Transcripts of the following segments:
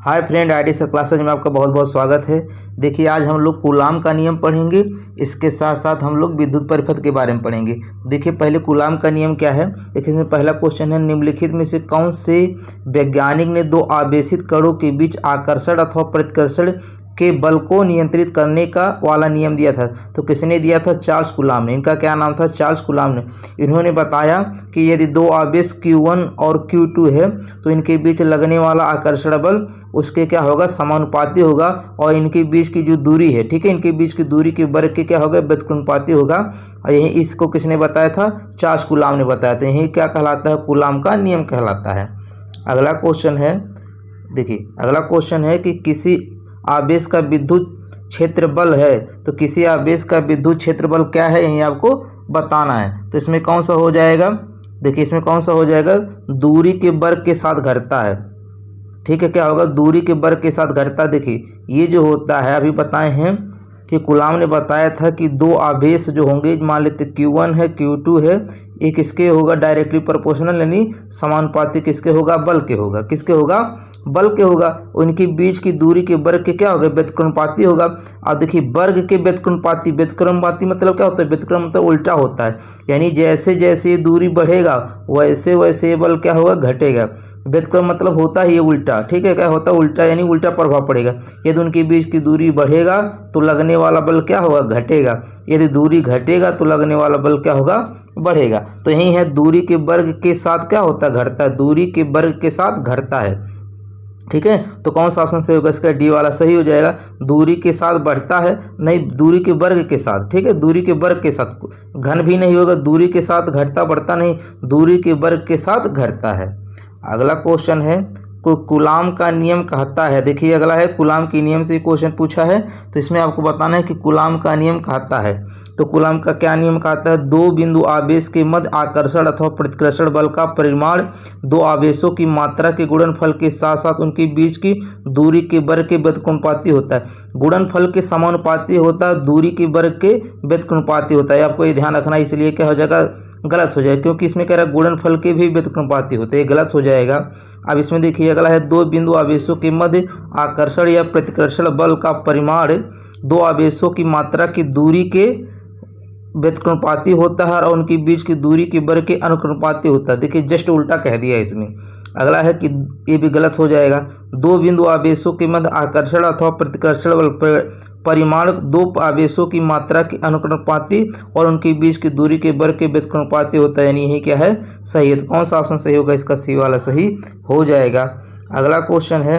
Hi friend, IT sir classes में आपका बहुत बहुत स्वागत है। देखिए, आज हम लोग कूलाम का नियम पढ़ेंगे। इसके साथ साथ हम लोग विद्युत परिपथ के बारे में पढ़ेंगे। देखिए, पहले कूलाम का नियम क्या है। देखिए, इसमें पहला क्वेश्चन है, निम्नलिखित में से कौन से वैज्ञानिक ने दो आवेशित कणों के बीच आकर्षण अथवा प्रतिकर्षण के बल को नियंत्रित करने का वाला नियम दिया था। तो किसने दिया था? चार्ल्स कूलाम ने। इनका क्या नाम था? चार्ल्स कूलाम ने। इन्होंने बताया कि यदि दो आवेश Q1 और Q2 है तो इनके बीच लगने वाला आकर्षण बल उसके क्या होगा? समानुपाती होगा। और इनके बीच की जो दूरी है, ठीक है, इनके बीच की दूरी के वर्ग के क्या होगा? व्युत्क्रमानुपाती होगा। और यही इसको किसने बताया था? चार्ल्स कूलाम ने बताया था। यही क्या कहलाता है? कूलाम का नियम कहलाता है। अगला क्वेश्चन है, देखिए अगला क्वेश्चन है कि किसी आवेश का विद्युत क्षेत्र बल है, तो किसी आवेश का विद्युत क्षेत्र बल क्या है, यही आपको बताना है। तो इसमें कौन सा हो जाएगा? देखिए, इसमें कौन सा हो जाएगा? दूरी के वर्ग के साथ घटता है। ठीक है, क्या होगा? दूरी के वर्ग के साथ घटता। देखिए, ये जो होता है, अभी बताए हैं कि कूलाम ने बताया था कि दो आवेश जो होंगे, मान लेते Q1 है, Q2 है, एक किसके होगा? डायरेक्टली प्रोपोर्शनल, यानी समानुपाती किसके होगा? बल के होगा। किसके होगा? बल के होगा। उनके बीच की दूरी के वर्ग के क्या होगा? व्युत्क्रमानुपाती होगा। अब देखिए, वर्ग के व्युत्क्रमानुपाती, व्युत्क्रमानुपाती मतलब क्या होता है? व्युत्क्रम मतलब उल्टा होता है, यानी जैसे जैसे दूरी बढ़ेगा वैसे वैसे बल क्या होगा? घटेगा। व्युत्क्रम मतलब होता है ये उल्टा, ठीक है, क्या होता है? उल्टा, यानी उल्टा प्रभाव पड़ेगा। यदि उनके बीच की दूरी बढ़ेगा तो लगने वाला बल क्या होगा? घटेगा। यदि दूरी घटेगा तो लगने वाला बल क्या होगा? बढ़ेगा। तो यही है, दूरी के वर्ग के साथ क्या होता है? घटता है। दूरी के वर्ग के साथ घटता है। ठीक है, तो कौन सा ऑप्शन सही होगा? इसका डी वाला सही हो जाएगा। दूरी के साथ बढ़ता है, नहीं, दूरी के वर्ग के साथ। ठीक है, दूरी के वर्ग के साथ, घन भी नहीं होगा। दूरी के साथ घटता बढ़ता नहीं, दूरी के वर्ग के साथ घटता है। अगला क्वेश्चन है, कूलाम का नियम कहता है। देखिए, अगला है कूलाम के नियम से क्वेश्चन पूछा है, तो इसमें आपको बताना है कि कूलाम का नियम कहता है। तो कूलाम का क्या नियम कहता है? दो बिंदु आवेश के मध्य आकर्षण अथवा प्रतिकर्षण बल का परिमाण दो आवेशों की मात्रा के गुणनफल के साथ साथ उनके बीच की दूरी के वर्ग के व्युत्क्रमानुपाती होता है। गुणनफल के समानुपाती होता है, दूरी के वर्ग के व्युत्क्रमानुपाती होता है। आपको ये ध्यान रखना, इसलिए क्या हो जाएगा? गलत हो जाएगा, क्योंकि इसमें कह रहा है गुणनफल के भी व्युत्क्रमानुपाती होते हैं, गलत हो जाएगा। अब इसमें देखिए, अगला है, दो बिंदु आवेशों के मध्य आकर्षण या प्रतिकर्षण बल का परिमाण दो आवेशों की मात्रा की दूरी के व्युत्क्रमानुपाती होता है और उनके बीच की दूरी के वर्ग के अनुक्रमानुपाती होता है। देखिए, जस्ट उल्टा कह दिया इसमें। अगला है कि ये भी गलत हो जाएगा। दो बिंदु आवेशों के मध्य आकर्षण अथवा प्रतिकर्षण बल परिमाण दो आवेशों की मात्रा के अनुक्रमानुपाती और उनके बीच की दूरी के वर्ग के व्युत्क्रमानुपाती होता है, यानी यही क्या है? सही है। तो कौन सा ऑप्शन सही होगा? इसका सी वाला सही हो जाएगा। अगला क्वेश्चन है,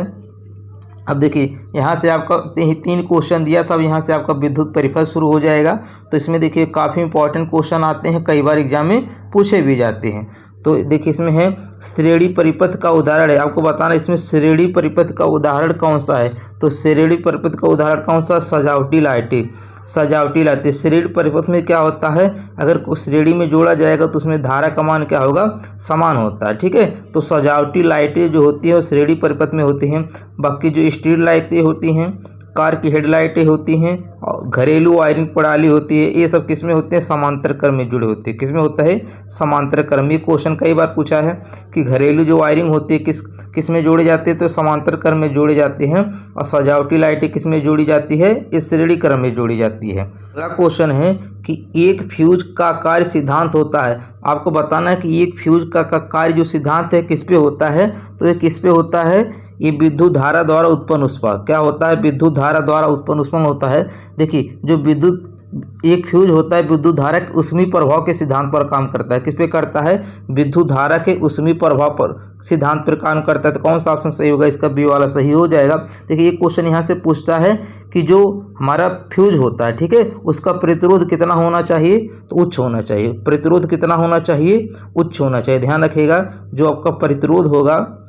अब देखिए, यहाँ से आपका तीन क्वेश्चन दिया था, अब यहाँ से आपका विद्युत परिपथ शुरू हो जाएगा। तो इसमें देखिए, काफ़ी इंपॉर्टेंट क्वेश्चन आते हैं, कई बार एग्जाम में पूछे भी जाते हैं। तो देखिए, इसमें है श्रेणी परिपथ का उदाहरण है। आपको बताना इसमें श्रेणी परिपथ का उदाहरण कौन सा है। तो श्रेणी परिपथ का उदाहरण कौन सा? सजावटी लाइटें। सजावटी लाइटें श्रेणी परिपथ में क्या होता है? अगर श्रेणी में जोड़ा जाएगा तो उसमें धारा का मान क्या होगा? समान होता है। ठीक है, तो सजावटी लाइटें जो होती है वो श्रेणी परिपथ में होती हैं। बाकी जो स्ट्रीट लाइटें होती हैं, कार की हेडलाइटें होती हैं, और घरेलू वायरिंग प्रणाली होती है, ये सब किस में होते हैं? समांतर क्रम में जुड़े होते हैं। किस में होता है? समांतर क्रम। ये क्वेश्चन कई बार पूछा है कि घरेलू जो वायरिंग होती है किस में जोड़े जाते हैं? तो समांतर क्रम में जोड़े जाते हैं। और सजावटी लाइटें किस में जोड़ी जाती है? इस श्रेणी क्रम में जोड़ी जाती है। अगला क्वेश्चन है कि एक फ्यूज का कार्य सिद्धांत होता है। आपको बताना है कि एक फ्यूज का कार्य जो सिद्धांत है किस पे होता है? तो ये किस पे होता है? ये विद्युत धारा द्वारा उत्पन्न उष्मा। क्या होता है? विद्युत धारा द्वारा उत्पन्न उष्मा होता है। देखिए, जो विद्युत एक फ्यूज होता है विद्युत धारा के ऊष्मीय प्रभाव के सिद्धांत पर काम करता है। किस पे करता है? विद्युत धारा के ऊष्मीय प्रभाव पर सिद्धांत पर काम करता है। तो कौन सा ऑप्शन सही होगा? इसका बी वाला सही हो जाएगा। देखिए, एक क्वेश्चन यहाँ से पूछता है कि जो हमारा फ्यूज होता है, ठीक है, उसका प्रतिरोध कितना होना चाहिए? तो उच्च होना चाहिए। प्रतिरोध कितना होना चाहिए? उच्च होना चाहिए। ध्यान रखिएगा, जो आपका प्रतिरोध होगा,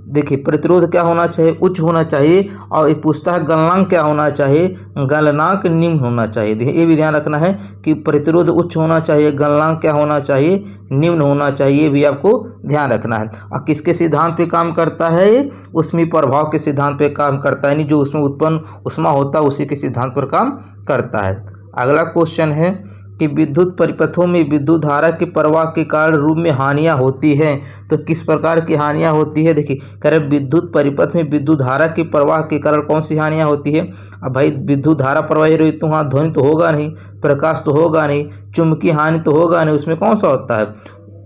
देखिए, प्रतिरोध क्या होना चाहिए? उच्च होना चाहिए। और ये पूछता है गलनांक क्या होना चाहिए? गलनांक निम्न होना चाहिए। देखिए, ये भी ध्यान रखना है कि प्रतिरोध उच्च होना चाहिए, गलनांक क्या होना चाहिए? निम्न होना चाहिए। ये भी आपको ध्यान रखना है। और किसके सिद्धांत पे काम करता है? ये ऊष्मीय प्रभाव के सिद्धांत पे काम करता है, यानी जो उसमें उत्पन्न ऊष्मा होता है उसी के सिद्धांत पर काम करता है। अगला क्वेश्चन है कि विद्युत परिपथों में विद्युत धारा के प्रवाह के कारण रूप में हानियां होती हैं। तो किस प्रकार की हानियां होती है, देखिए कह रहे विद्युत परिपथ में विद्युत धारा के प्रवाह के कारण कौन सी हानियां होती है। अब भाई विद्युत धारा प्रवाही रही तो वहाँ ध्वनि तो होगा नहीं, प्रकाश तो होगा नहीं, चुंबकीय हानि तो होगा नहीं, उसमें कौन सा होता है,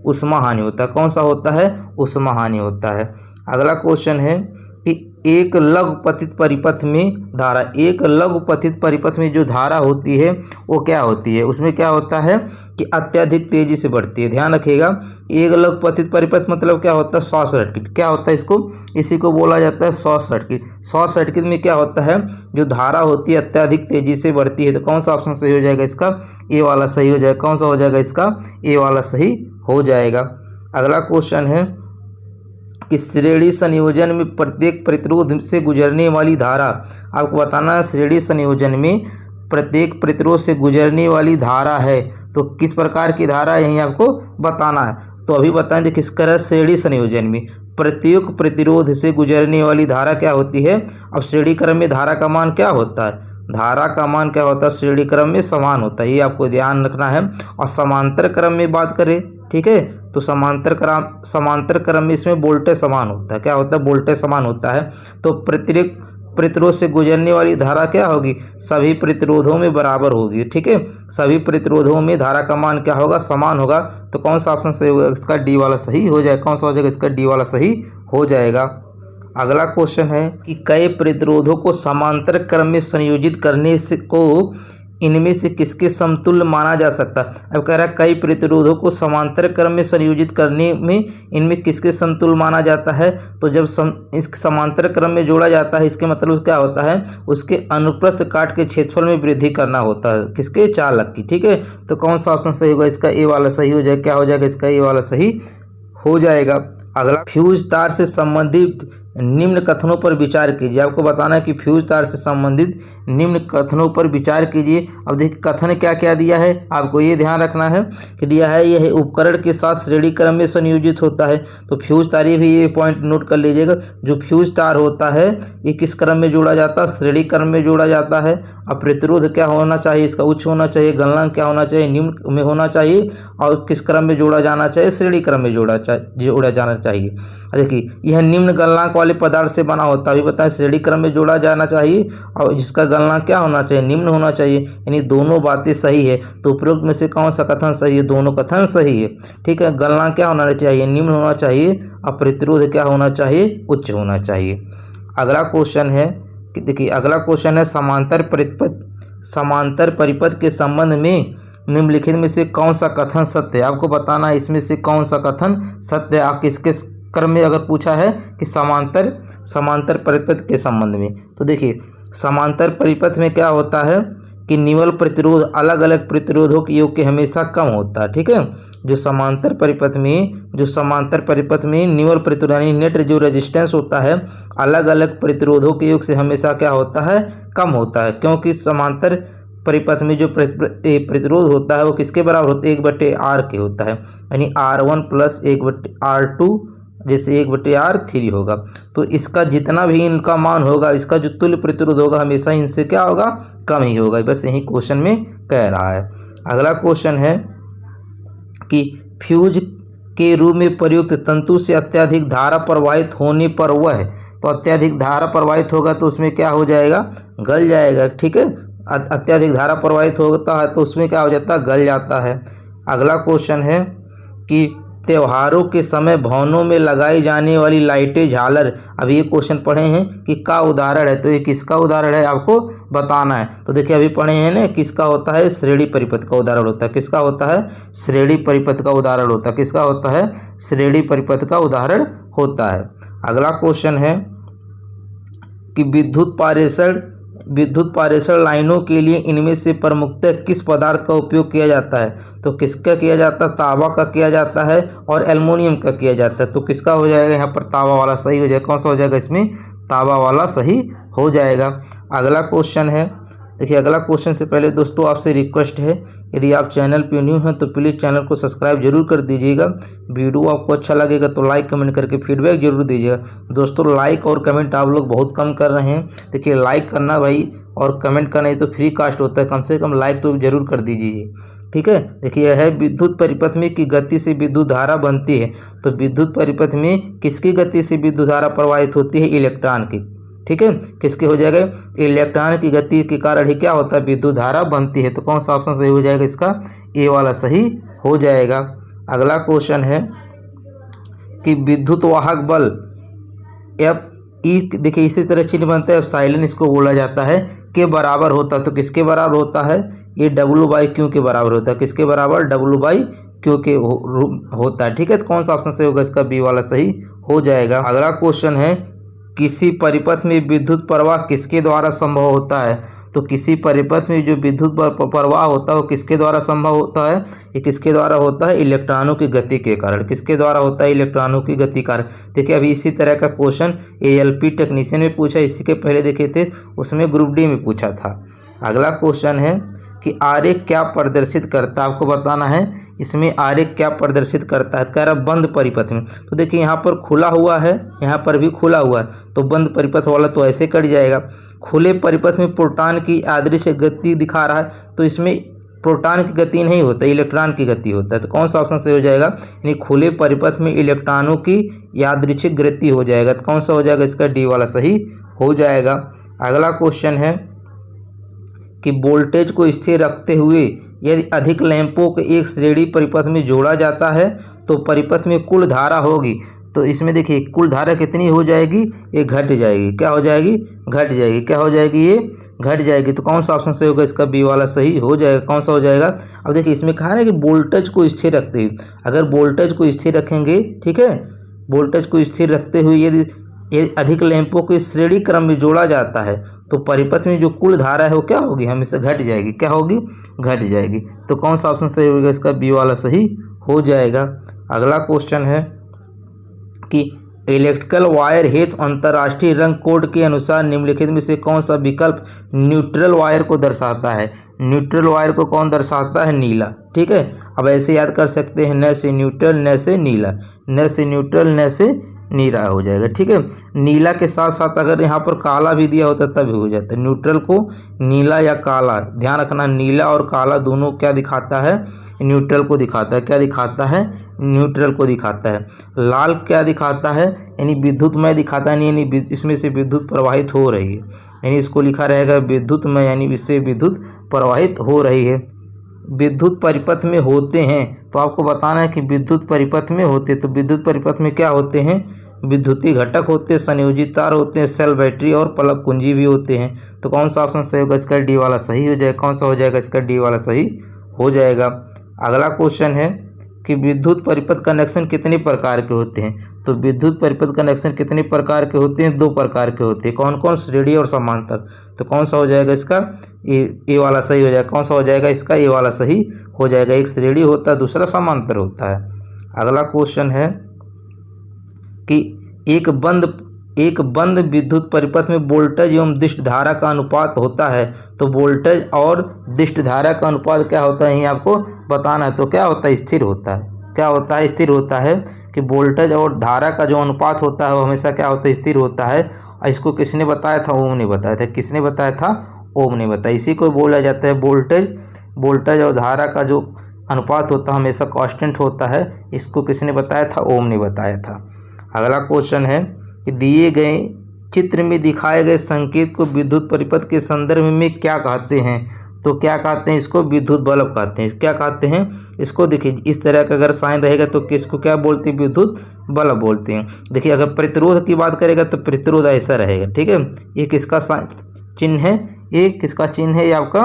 ऊष्मा हानि होता है। कौन सा होता है, ऊष्मा हानि होता है। अगला क्वेश्चन है कि एक लघुपतित परिपथ में धारा, एक लघुपतित परिपथ में जो धारा होती है वो क्या होती है, उसमें क्या होता है कि अत्यधिक तेजी से बढ़ती है। ध्यान रखिएगा, एक लघुपतित परिपथ मतलब क्या होता है, शॉर्ट सर्किट। क्या होता है इसको, इसी को बोला जाता है शॉर्ट सर्किट। शॉर्ट सर्किट में क्या होता है, जो धारा होती है अत्यधिक तेजी से बढ़ती है। तो कौन सा ऑप्शन सही हो जाएगा इसका, ए वाला सही हो जाएगा। कौन सा हो जाएगा इसका, ए वाला सही हो जाएगा। अगला क्वेश्चन है कि श्रेणी संयोजन में प्रत्येक प्रतिरोध से गुजरने वाली धारा, आपको बताना है श्रेणी संयोजन में प्रत्येक प्रतिरोध से गुजरने वाली धारा है तो किस प्रकार की धारा है, यही आपको बताना है। तो अभी बताएं, देखिए किस तरह श्रेणी संयोजन में प्रत्येक प्रतिरोध से गुजरने वाली धारा क्या होती है। अब श्रेणी क्रम में धारा का मान क्या होता है, धारा का मान क्या होता है, श्रेणी क्रम में समान होता है, ये आपको ध्यान रखना है। और समांतर क्रम में बात करें, ठीक है, तो समांतर क्रम में इसमें वोल्टेज समान होता है। क्या होता है, वोल्टेज समान होता है। तो प्रत्येक प्रतिरोध से गुजरने वाली धारा क्या होगी, सभी प्रतिरोधों में बराबर होगी। ठीक है, सभी प्रतिरोधों में धारा का मान क्या होगा, समान होगा। तो कौन सा ऑप्शन सही होगा, इसका डी वाला सही हो जाएगा। कौन सा हो जाएगा, इसका डी वाला सही हो जाएगा। अगला क्वेश्चन है कि कई प्रतिरोधों को समांतर क्रम में संयोजित करने से को इनमें से किसके समतुल्य माना जा सकता है। अब कह रहा है कई प्रतिरोधों को समांतर क्रम में संयोजित करने में इनमें किसके समतुल्य माना जाता है। तो जब इस समांतर क्रम में जोड़ा जाता है, इसके मतलब क्या होता है, उसके अनुप्रस्थ काट के क्षेत्रफल में वृद्धि करना होता है, किसके, चालक की। ठीक है, तो कौन सा ऑप्शन सही होगा, इसका ए वाला सही हो जाएगा। क्या हो जाएगा, इसका ए वाला सही हो जाएगा। अगला, फ्यूज तार से संबंधित निम्न कथनों पर विचार कीजिए। आपको बताना है कि फ्यूज तार से संबंधित निम्न कथनों पर विचार कीजिए। अब देखिए कथन क्या क्या दिया है, आपको ये ध्यान रखना है कि दिया है यह उपकरण के साथ श्रेणी क्रम में संयोजित होता है। तो फ्यूज तार, ये भी ये पॉइंट नोट कर लीजिएगा, जो फ्यूज तार होता है ये किस क्रम में जोड़ा जाता है, श्रेणी क्रम में जोड़ा जाता है। अब प्रतिरोध क्या होना चाहिए, इसका उच्च होना चाहिए, गलनांक क्या होना चाहिए, निम्न में होना चाहिए, और किस क्रम में जोड़ा जाना चाहिए, श्रेणी क्रम में जोड़ा जाना चाहिए। देखिए यह निम्न गलनांक वाले पदार्थ से बना होता है, अभी बताएं श्रेणी क्रम में जोड़ा जाना चाहिए और जिसका गलनांक क्या होना चाहिए, निम्न होना चाहिए, यानी दोनों बातें सही है। तो उपरोक्त में से कौन सा कथन सही है, दोनों कथन सही है। ठीक है, गलनांक क्या होना चाहिए, निम्न होना चाहिए, और प्रतिरोध क्या होना चाहिए, उच्च होना चाहिए। अगला क्वेश्चन है कि देखिए अगला क्वेश्चन है समांतर परिपथ के संबंध में निम्नलिखित में से कौन सा कथन सत्य है। आपको बताना है इसमें से कौन सा कथन सत्य है। आप किसके क्रम में अगर पूछा है कि समांतर परिपथ के संबंध में, तो देखिए समांतर परिपथ में क्या होता है कि निवल प्रतिरोध अलग अलग प्रतिरोधों के योग के हमेशा कम होता है। ठीक है, जो समांतर परिपथ में निवल प्रतिरोध यानी नेट जो रेजिस्टेंस होता है अलग अलग प्रतिरोधों के योग से हमेशा क्या होता है, कम होता है। क्योंकि समांतर परिपथ में जो प्रतिरोध होता है वो किसके बराबर होता है, 1/r के होता है, यानी R1 प्लस 1/r2 जैसे 1/r3 होगा। तो इसका जितना भी इनका मान होगा, इसका जो तुल्य प्रतिरोध होगा हमेशा इनसे क्या होगा, कम ही होगा। बस यही क्वेश्चन में कह रहा है। अगला क्वेश्चन है कि फ्यूज के रूप में प्रयुक्त तंतु से अत्यधिक धारा प्रवाहित होने पर वह, तो अत्यधिक धारा प्रवाहित होगा तो उसमें क्या हो जाएगा, गल जाएगा। ठीक है, अत्यधिक धारा प्रवाहित होता है तो उसमें क्या हो जाता है, गल जाता है। अगला क्वेश्चन है कि त्योहारों के समय भवनों में लगाई जाने वाली लाइटें, झालर, अभी ये क्वेश्चन पढ़े हैं कि का उदाहरण है, तो ये किसका उदाहरण है आपको बताना है। तो देखिए अभी पढ़े हैं ना, किसका होता है, श्रेणी परिपथ का उदाहरण होता है। किसका होता है, श्रेणी परिपथ का उदाहरण होता है। किसका होता है, श्रेणी परिपथ का उदाहरण होता है। अगला क्वेश्चन है कि विद्युत पारेषण लाइनों के लिए इनमें से प्रमुखतः किस पदार्थ का उपयोग किया जाता है। तो किसका किया जाता है, तांबा का किया जाता है और एल्युमिनियम का किया जाता है। तो किसका हो जाएगा यहाँ पर, तांबा वाला सही हो जाएगा। कौन सा हो जाएगा, इसमें तांबा वाला सही हो जाएगा। अगला क्वेश्चन है, देखिए अगला क्वेश्चन से पहले दोस्तों आपसे रिक्वेस्ट है, यदि आप चैनल पे न्यू हैं तो प्लीज़ चैनल को सब्सक्राइब जरूर कर दीजिएगा। वीडियो आपको अच्छा लगेगा तो लाइक कमेंट करके फीडबैक जरूर दीजिएगा। दोस्तों लाइक और कमेंट आप लोग बहुत कम कर रहे हैं। देखिए लाइक करना भाई और कमेंट करना ये तो फ्री कास्ट होता है, कम से कम लाइक तो जरूर कर दीजिए। ठीक है। देखिए यह है विद्युत परिपथ में की गति से विद्युत धारा बनती है। तो विद्युत परिपथ में किसकी गति से विद्युत धारा प्रवाहित होती है? इलेक्ट्रॉन की। ठीक है, किसके हो जाएगा? इलेक्ट्रॉन की गति के कारण ही क्या होता है? विद्युत धारा बनती है। तो कौन सा ऑप्शन सही हो जाएगा? इसका ए वाला सही हो जाएगा। अगला क्वेश्चन है कि विद्युत वाहक बल एफ ई, देखिए इसी तरह चिन्ह बनता है एप्सिलॉन, इसको बोला जाता है, के बराबर होता है। तो किसके बराबर होता है? ये W/Q के बराबर होता है। किसके बराबर? W/Q के होता है। ठीक है, तो कौन सा ऑप्शन सही होगा? इसका बी वाला सही हो जाएगा। अगला क्वेश्चन है किसी परिपथ में विद्युत प्रवाह किसके द्वारा संभव होता है? तो किसी परिपथ में जो विद्युत प्रवाह होता है वो किसके द्वारा संभव होता है? ये किसके द्वारा होता है? इलेक्ट्रॉनों की गति के कारण। किसके द्वारा होता है? इलेक्ट्रॉनों की गति के कारण। देखिए अभी इसी तरह का क्वेश्चन ALP टेक्नीशियन में पूछा, इसी के पहले देखे थे उसमें ग्रुप डी में पूछा था। अगला क्वेश्चन है कि आरेख क्या प्रदर्शित करता है? आपको बताना है इसमें आरेख क्या प्रदर्शित करता है। कह रहा बंद परिपथ में। तो देखिए यहाँ पर खुला हुआ है, यहाँ पर भी खुला हुआ है, तो बंद परिपथ वाला तो ऐसे कट जाएगा। खुले परिपथ में प्रोटॉन की यादृच्छिक गति दिखा रहा है, तो इसमें प्रोटॉन की गति नहीं होता, इलेक्ट्रॉन की गति होता है। तो कौन सा ऑप्शन सही हो जाएगा? यानी खुले परिपथ में इलेक्ट्रॉनों की यादृच्छिक गति हो जाएगा। तो कौन सा हो जाएगा? इसका डी वाला सही हो जाएगा। अगला क्वेश्चन है कि वोल्टेज को स्थिर रखते हुए यदि अधिक लैंपों को एक श्रेणी परिपथ में जोड़ा जाता है तो परिपथ में कुल धारा होगी। तो इसमें देखिए कुल धारा कितनी हो जाएगी? ये घट जाएगी। क्या हो जाएगी? घट जाएगी। क्या हो जाएगी? ये घट जाएगी। तो कौन सा ऑप्शन सही होगा? इसका बी वाला सही हो जाएगा। कौन सा हो जाएगा? अब देखिए इसमें कहा है कि वोल्टेज को स्थिर रखते हुए, अगर वोल्टेज को स्थिर रखेंगे, ठीक है, वोल्टेज को स्थिर रखते हुए यदि अधिक लैंपों को श्रेणी क्रम में जोड़ा जाता है तो परिपथ में जो कुल धारा है वो क्या होगी? हमेशा घट जाएगी। क्या होगी? घट जाएगी। तो कौन सा ऑप्शन सही होगा? इसका बी वाला सही हो जाएगा। अगला क्वेश्चन है कि इलेक्ट्रिकल वायर हेतु अंतर्राष्ट्रीय रंग कोड के अनुसार निम्नलिखित में से कौन सा विकल्प न्यूट्रल वायर को दर्शाता है? न्यूट्रल वायर को कौन दर्शाता है? नीला। ठीक है, अब ऐसे याद कर सकते हैं, न से न्यूट्रल न से नीला, न से न्यूट्रल न से नीला हो जाएगा। ठीक है, नीला के साथ साथ अगर यहाँ पर काला भी दिया होता तब भी हो जाता है। न्यूट्रल को नीला या काला, ध्यान रखना, नीला और काला दोनों क्या दिखाता है? न्यूट्रल को दिखाता है। क्या दिखाता है? न्यूट्रल को दिखाता है। लाल क्या दिखाता है? यानी विद्युतमय दिखाता है, यानी इसमें से विद्युत प्रवाहित हो रही है, यानी इसको लिखा रहेगा विद्युतमय, यानी इससे विद्युत प्रवाहित हो रही है। विद्युत परिपथ में होते हैं, तो आपको बताना है कि विद्युत परिपथ में होते, तो विद्युत परिपथ में क्या होते हैं? विद्युतीय घटक होते हैं, संयोजित तार होते हैं, सेल बैटरी और प्लग कुंजी भी होते हैं। तो कौन सा ऑप्शन सही होगा? इसका डी वाला सही हो जाएगा। कौन सा हो जाएगा? इसका डी वाला सही हो जाएगा। अगला क्वेश्चन है कि विद्युत परिपथ कनेक्शन कितने प्रकार के होते हैं? तो विद्युत परिपथ कनेक्शन कितने प्रकार के होते हैं? 2 प्रकार के होते हैं। कौन कौन? श्रेणी और समांतर। तो कौन सा हो जाएगा? इसका ए वाला सही हो जाएगा। कौन सा हो जाएगा? इसका ए वाला सही हो जाएगा। एक श्रेणी होता है, दूसरा समांतर होता है। अगला क्वेश्चन है कि एक बंद विद्युत परिपथ में वोल्टेज एवं दिष्ट धारा का अनुपात होता है। तो वोल्टेज और दिष्ट धारा का अनुपात क्या होता है? ये आपको बताना है। तो क्या होता है? स्थिर होता है। क्या होता है? स्थिर होता है कि वोल्टेज और धारा का जो अनुपात होता है वो हमेशा क्या होता है? स्थिर होता है। और इसको किसने बताया था? ओम ने बताया था। किसने बताया था? ओम ने बताया। इसी को बोला जाता है वोल्टेज और धारा का जो अनुपात होता है हमेशा कांस्टेंट होता है। इसको किसने बताया था? ओम ने बताया था। अगला क्वेश्चन है कि दिए गए चित्र में दिखाए गए संकेत को विद्युत परिपथ के संदर्भ में क्या कहते हैं? तो क्या कहते हैं? इसको विद्युत बल्ब कहते हैं। क्या कहते हैं इसको? देखिए इस तरह का अगर साइन रहेगा तो किसको क्या बोलते हैं? विद्युत बल्ब बोलते हैं। देखिए अगर प्रतिरोध की बात करेगा तो प्रतिरोध ऐसा रहेगा। ठीक है, ये किसका चिन्ह है? ये किसका चिन्ह है? ये आपका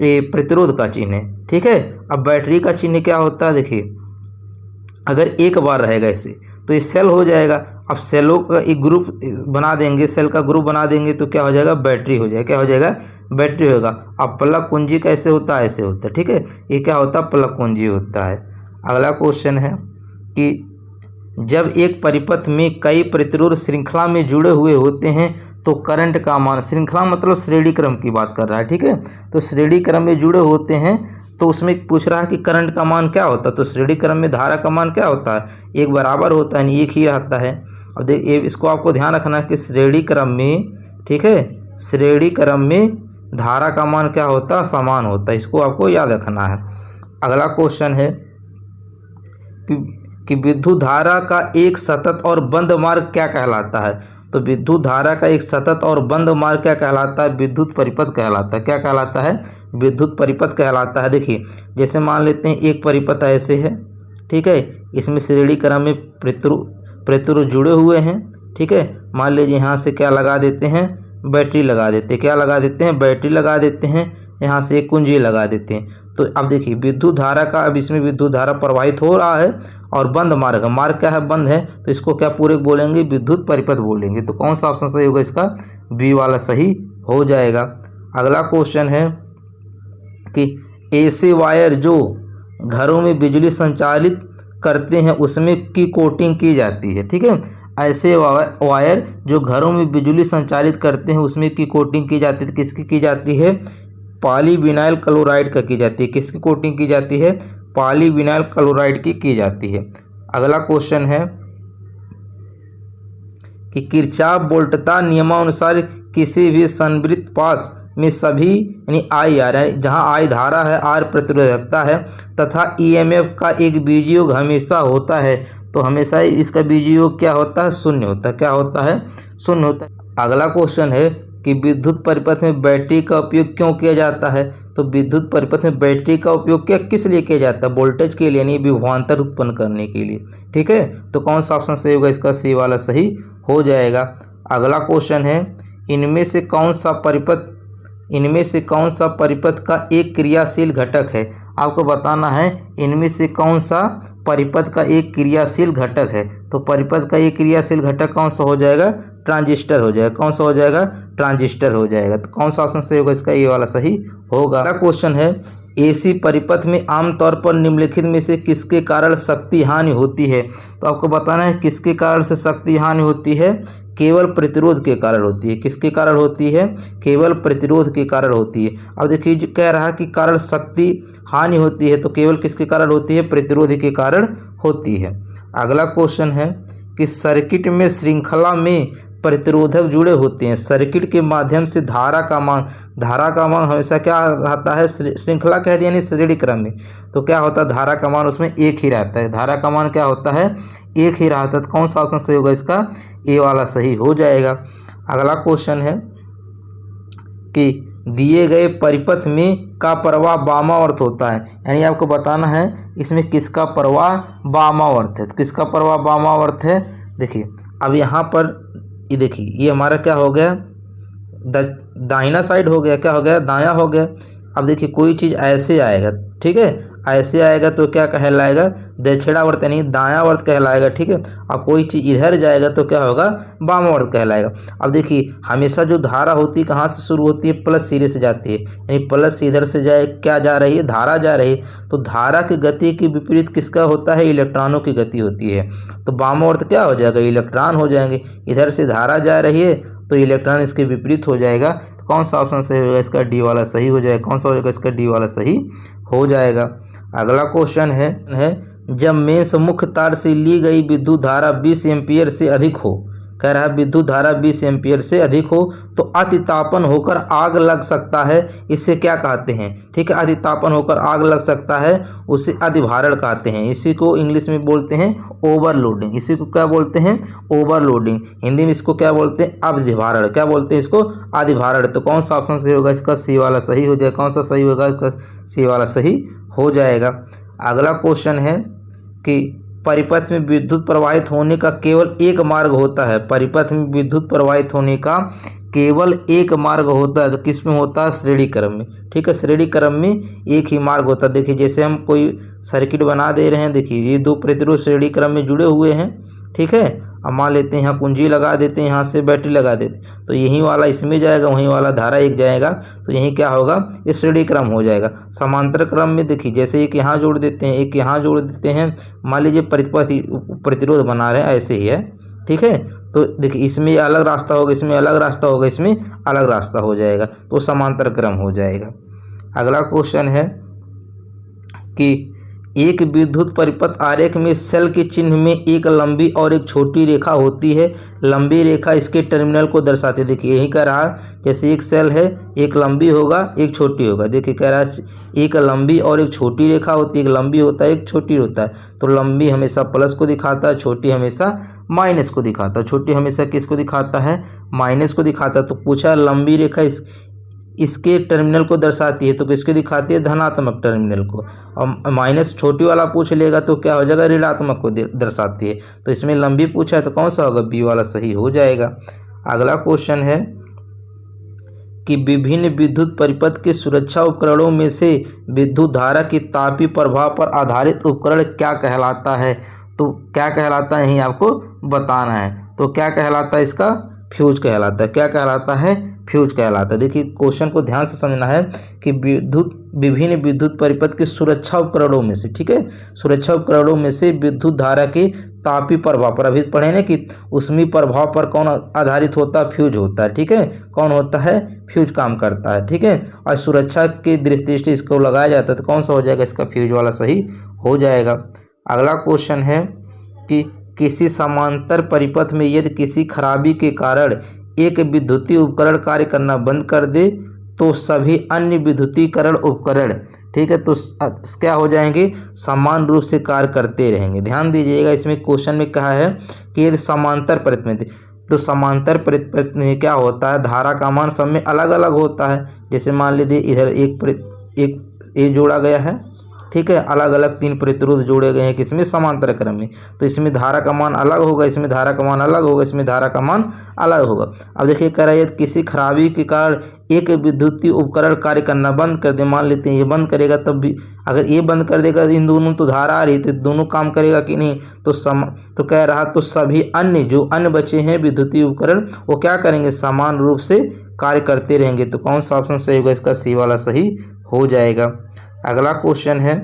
ये प्रतिरोध का चिन्ह है। ठीक है, अब बैटरी का चिन्ह क्या होता है? देखिए अगर एक बार रहेगा ऐसे तो ये सेल हो जाएगा। अब सेलों का एक ग्रुप बना देंगे, सेल का ग्रुप बना देंगे तो क्या हो जाएगा? बैटरी हो जाएगा। क्या हो जाएगा? बैटरी होगा। अब प्लग कुंजी कैसे होता है? ऐसे होता है। ठीक है, ये क्या होता है? प्लग कुंजी होता है। अगला क्वेश्चन है कि जब एक परिपथ में कई प्रतिरोध श्रृंखला में जुड़े हुए होते हैं तो करंट का मान, श्रृंखला मतलब श्रेणी क्रम की बात कर रहा है। ठीक है, तो श्रेणी क्रम में जुड़े होते हैं तो उसमें पूछ रहा है कि करंट का मान क्या होता है? तो श्रेणी क्रम में धारा का मान क्या होता है? एक बराबर होता है, एक ही रहता है। और देख इसको आपको ध्यान रखना है कि श्रेणी क्रम में, ठीक है, श्रेणी क्रम में धारा का मान क्या होता है? समान होता है। इसको आपको याद रखना है। अगला क्वेश्चन है कि विद्युत धारा का एक सतत और बंद मार्ग क्या कहलाता है। तो विद्युत धारा का एक सतत और बंद मार्ग क्या कहलाता है, विद्युत परिपथ कहलाता है। क्या कहलाता है, विद्युत परिपथ कहलाता है। देखिए जैसे मान लेते हैं एक परिपथ ऐसे है, ठीक है, इसमें श्रेणी क्रम में प्रतिरोध जुड़े हुए हैं, ठीक है। मान लीजिए यहाँ से क्या लगा देते हैं, बैटरी लगा देते हैं, क्या लगा देते हैं, बैटरी लगा देते हैं, यहाँ से एक कुंजी लगा देते हैं। तो अब देखिए विद्युत धारा का, अब इसमें विद्युत धारा प्रवाहित हो रहा है और बंद मार्ग, मार्ग क्या है, बंद है, तो इसको क्या पूरे बोलेंगे, विद्युत परिपथ बोलेंगे। तो कौन सा ऑप्शन सही होगा, इसका बी वाला सही हो जाएगा। अगला क्वेश्चन है कि ऐसे वायर जो घरों में बिजली संचालित करते हैं उसमें की कोटिंग की जाती है, ठीक है। ऐसे वायर जो घरों में बिजली संचालित करते हैं उसमें की कोटिंग की जाती है, किसकी की जाती है, पॉलीविनाइल क्लोराइड का की जाती है। किसकी कोटिंग की जाती है, पॉलीविनाइल क्लोराइड की जाती है। अगला क्वेश्चन है कि किरचॉफ वोल्टता नियमानुसार किसी भी संवृत्त पास में सभी यानी आई आर, जहाँ आई धारा है, आर प्रतिरोधकता है तथा ईएमएफ का एक बीजयोग हमेशा होता है, तो हमेशा इसका बीजयोग क्या होता है, शून्य होता है। क्या होता है, शून्य होता है। अगला क्वेश्चन है कि विद्युत परिपथ में बैटरी का उपयोग क्यों किया जाता है। तो विद्युत परिपथ में बैटरी का उपयोग किस लिए किया जाता है, वोल्टेज के लिए, यानी विभवांतर उत्पन्न करने के लिए, ठीक है। तो कौन सा ऑप्शन सही होगा, इसका सी वाला सही हो जाएगा। अगला क्वेश्चन है इनमें से कौन सा परिपथ का एक क्रियाशील घटक है। आपको बताना है इनमें से कौन सा परिपथ का एक क्रियाशील घटक है। तो परिपथ का एक क्रियाशील घटक कौन सा हो जाएगा, ट्रांजिस्टर हो जाएगा। कौन सा हो जाएगा, ट्रांजिस्टर हो जाएगा। तो कौन सा ऑप्शन सही होगा, इसका ये वाला सही होगा। अगला क्वेश्चन है एसी परिपथ में आमतौर पर निम्नलिखित में से किसके कारण शक्ति हानि होती है। तो आपको बताना है किसके कारण से शक्ति हानि होती है, केवल प्रतिरोध के कारण होती है। किसके कारण होती है, केवल प्रतिरोध के कारण होती है। अब देखिए जो कह रहा कि कारण शक्ति हानि होती है, तो केवल किसके कारण होती है, प्रतिरोध के कारण होती है। अगला क्वेश्चन है कि सर्किट में श्रृंखला में प्रतिरोधक जुड़े होते हैं, सर्किट के माध्यम से धारा का मान हमेशा क्या रहता है, श्रृंखला कह दिया यानी श्रेणी क्रम में, तो क्या होता है, धारा का मान उसमें एक ही रहता है। धारा का मान क्या होता है, एक ही रहता है। तो कौन सा ऑप्शन सही होगा, इसका ए वाला सही हो जाएगा। अगला क्वेश्चन है कि दिए गए परिपथ में का प्रवाह वामावर्त होता है, यानी आपको बताना है इसमें किसका प्रवाह वामावर्त है। तो किसका प्रवाह वामावर्त है, देखिए अब यहाँ पर ये देखिए ये हमारा क्या हो गया, दाहिना साइड हो गया, क्या हो गया, दायां हो गया। अब देखिए कोई चीज़ ऐसे आएगा, ठीक है, ऐसे आएगा तो क्या कहलाएगा, दक्षिणावर्त यानी दायावर्त कहलाएगा, ठीक है। अब कोई चीज़ इधर जाएगा तो क्या होगा, वामावर्त कहलाएगा। अब देखिए हमेशा जो धारा होती है कहाँ से शुरू होती है, प्लस सिरे से जाती है, यानी प्लस से इधर से जाए क्या जा रही है, धारा जा रही है। तो धारा की गति के विपरीत किसका होता है, इलेक्ट्रॉनों की गति होती है। तो वामावर्त क्या हो जाएगा, इलेक्ट्रॉन हो जाएंगे। इधर से धारा जा रही है तो इलेक्ट्रॉन इसके विपरीत हो जाएगा। तो कौन सा ऑप्शन सही होगा, इसका डी वाला सही हो जाएगा। कौन सा हो जाएगा, इसका डी वाला सही हो जाएगा। अगला क्वेश्चन है जब मेंस मुख्य तार से ली गई विद्युत धारा 20 एम्पीयर से अधिक हो, कह रहा है विद्युत धारा 20 एम्पीयर से अधिक हो तो अतितापन होकर आग लग सकता है, इसे क्या कहते हैं, ठीक है। अतितापन होकर आग लग सकता है उसे अधिभारण कहते हैं। इसी को इंग्लिश में बोलते हैं ओवरलोडिंग। इसी को क्या बोलते हैं, ओवरलोडिंग। हिंदी में इसको क्या बोलते हैं, अधिभारण। क्या बोलते हैं इसको, अधिभारण। तो कौन सा ऑप्शन सही होगा, इसका सी वाला सही हो जाएगा। कौन सा सही होगा, इसका सी वाला सही हो जाएगा। अगला क्वेश्चन है कि परिपथ में विद्युत प्रवाहित होने का केवल एक मार्ग होता है। परिपथ में विद्युत प्रवाहित होने का केवल एक मार्ग होता है, तो किस में होता है, श्रेणी क्रम में, ठीक है। श्रेणी क्रम में एक ही मार्ग होता है। देखिए जैसे हम कोई सर्किट बना दे रहे हैं, देखिए ये दो प्रतिरोध श्रेणी क्रम में जुड़े हुए हैं, ठीक है। अब मान लेते हैं यहाँ कुंजी लगा देते हैं, यहाँ से बैटरी लगा देते हैं, तो यही वाला इसमें जाएगा, वहीं वाला धारा एक जाएगा, तो यही क्या होगा, ये श्रेणी क्रम हो जाएगा। समांतर क्रम में देखिए जैसे एक यहाँ जोड़ देते हैं, एक यहाँ जोड़ देते हैं, मान लीजिए प्रतिरोध बना रहे हैं, ऐसे ही है, ठीक है। तो देखिए इसमें अलग रास्ता होगा, इसमें अलग रास्ता होगा, इसमें अलग रास्ता हो जाएगा, तो समांतर क्रम हो जाएगा। अगला क्वेश्चन है कि एक विद्युत परिपथ आरेख में सेल के चिन्ह में एक लंबी और एक छोटी रेखा होती है। लंबी रेखा इसके टर्मिनल को दर्शाती है। देखिए यही कह रहा है, जैसे एक सेल है, एक लंबी होगा एक छोटी होगा। देखिए कह रहा है एक लंबी और एक छोटी रेखा होती है, एक लंबी होता है एक छोटी होता है। तो लंबी हमेशा प्लस को दिखाता है, छोटी हमेशा माइनस को दिखाता है। छोटी हमेशा किसको दिखाता है? माइनस को दिखाता है। तो पूछा लंबी रेखा इसके टर्मिनल को दर्शाती है, तो किसको दिखाती है? धनात्मक टर्मिनल को। और माइनस छोटी वाला पूछ लेगा तो क्या हो जाएगा? ऋणात्मक को दर्शाती है। तो इसमें लंबी पूछा है तो कौन सा होगा? बी वाला सही हो जाएगा। अगला क्वेश्चन है कि विभिन्न विद्युत परिपथ के सुरक्षा उपकरणों में से विद्युत धारा की तापीय प्रभाव पर आधारित उपकरण क्या कहलाता है? तो क्या कहलाता है यही आपको बताना है। तो क्या कहलाता है इसका? फ्यूज कहलाता है। क्या कहलाता है? फ्यूज कहलाता है। देखिए क्वेश्चन को ध्यान से समझना है कि विभिन्न विद्युत परिपथ के सुरक्षा उपकरणों में से, ठीक है, सुरक्षा उपकरणों में से विद्युत धारा के तापीय प्रभाव पर, अभी पढ़े ना कि ऊष्मीय प्रभाव पर कौन आधारित होता है? फ्यूज होता है। ठीक है, कौन होता है? फ्यूज काम करता है। ठीक है, और सुरक्षा के दृष्टि से इसको लगाया जाता है तो कौन सा हो जाएगा? इसका फ्यूज वाला सही हो जाएगा। अगला क्वेश्चन है कि किसी समांतर परिपथ में यदि किसी खराबी के कारण एक विद्युतीय उपकरण कार्य करना बंद कर दे तो सभी अन्य विद्युतीकरण उपकरण, ठीक है, तो क्या हो जाएंगे? समान रूप से कार्य करते रहेंगे। ध्यान दीजिएगा, इसमें क्वेश्चन में कहा है कि यदि समांतर परिपथ में, तो समांतर परिपथ में क्या होता है? धारा का मान सब में अलग अलग होता है। जैसे मान लीजिए इधर एक ए जोड़ा गया है, ठीक है, अलग अलग 3 प्रतिरोध जोड़े गए हैं किसमें? समांतर क्रम में। तो इसमें धारा का मान अलग होगा, इसमें धारा का मान अलग होगा, इसमें धारा का मान अलग होगा। अब देखिए कह रहा है किसी खराबी के कारण एक विद्युतीय उपकरण कार्य करना बंद कर दे। मान लेते हैं ये बंद करेगा, तब भी अगर ये बंद कर देगा इन दोनों तो धारा आ रही तो दोनों काम करेगा कि नहीं? तो कह रहा तो सभी अन्य जो अन्य बचे हैं विद्युतीय उपकरण वो क्या करेंगे? समान रूप से कार्य करते रहेंगे। तो कौन सा ऑप्शन सही होगा? इसका सी वाला सही हो जाएगा। अगला क्वेश्चन है,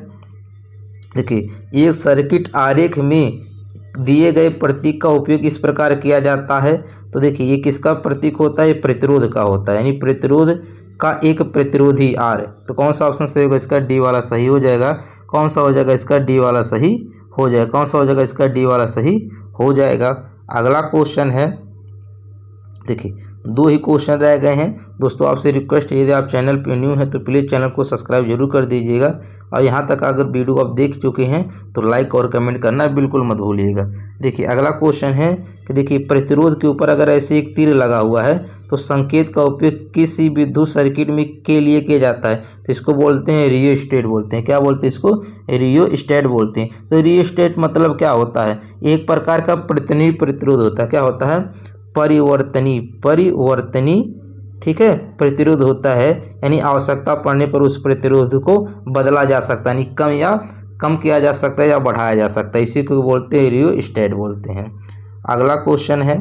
देखिए एक सर्किट आरेख में दिए गए प्रतीक का उपयोग इस प्रकार किया जाता है। तो देखिए ये किसका प्रतीक होता है? प्रतिरोध का होता है, यानी प्रतिरोध का एक प्रतिरोधी आर। तो कौन सा ऑप्शन सही होगा? इसका डी वाला सही हो जाएगा। कौन सा हो जाएगा? इसका डी वाला सही हो जाएगा। कौन सा हो जाएगा? इसका डी वाला सही हो जाएगा। अगला क्वेश्चन है, देखिए 2 ही क्वेश्चन रह गए हैं। दोस्तों आपसे रिक्वेस्ट है, यदि आप चैनल पे न्यू हैं तो प्लीज़ चैनल को सब्सक्राइब जरूर कर दीजिएगा, और यहाँ तक अगर वीडियो आप देख चुके हैं तो लाइक और कमेंट करना बिल्कुल मत भूलिएगा। देखिए अगला क्वेश्चन है कि देखिए प्रतिरोध के ऊपर अगर ऐसे एक तीर लगा हुआ है तो संकेत का उपयोग किसी विद्युत सर्किट में के लिए किया जाता है। तो इसको बोलते हैं रियोस्टेट बोलते हैं। क्या बोलते हैं? इसको रियोस्टेट बोलते हैं। तो रियोस्टेट मतलब क्या होता है? एक प्रकार का प्रतिनिधि प्रतिरोध होता है। क्या होता है? परिवर्तनी, ठीक है, प्रतिरोध होता है, यानी आवश्यकता पड़ने पर उस प्रतिरोध को बदला जा सकता है, यानी कम किया जा सकता है या बढ़ाया जा सकता है। इसी को बोलते हैं रियोस्टेट बोलते हैं। अगला क्वेश्चन है,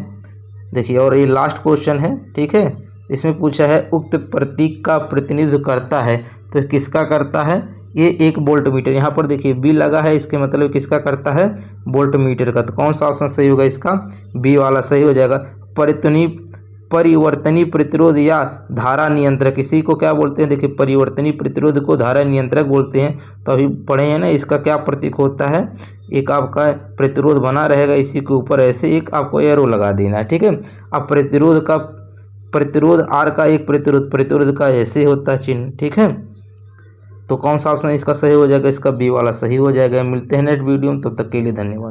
देखिए, और ये लास्ट क्वेश्चन है, ठीक है, इसमें पूछा है उक्त प्रतीक का प्रतिनिधित्व करता है। तो किसका करता है? ये एक वोल्ट मीटर, यहाँ पर देखिए बी लगा है, इसके मतलब किसका करता है? वोल्ट मीटर का। तो कौन सा ऑप्शन सही होगा? इसका बी वाला सही हो जाएगा। परिवर्तनीय प्रतिरोध या धारा नियंत्रक, इसी को क्या बोलते हैं? देखिए परिवर्तनीय प्रतिरोध को धारा नियंत्रक बोलते हैं। तो अभी पढ़े हैं ना, इसका क्या प्रतीक होता है? एक आपका प्रतिरोध बना रहेगा, इसी के ऊपर ऐसे एक आपको एरो लगा देना है, ठीक है। अब प्रतिरोध आर का एक प्रतिरोध का ऐसे होता है चिन्ह, ठीक है। तो कौन सा ऑप्शन इसका सही हो जाएगा? इसका बी वाला सही हो जाएगा। मिलते हैं नेक्स्ट वीडियो में, तब तक के लिए धन्यवाद।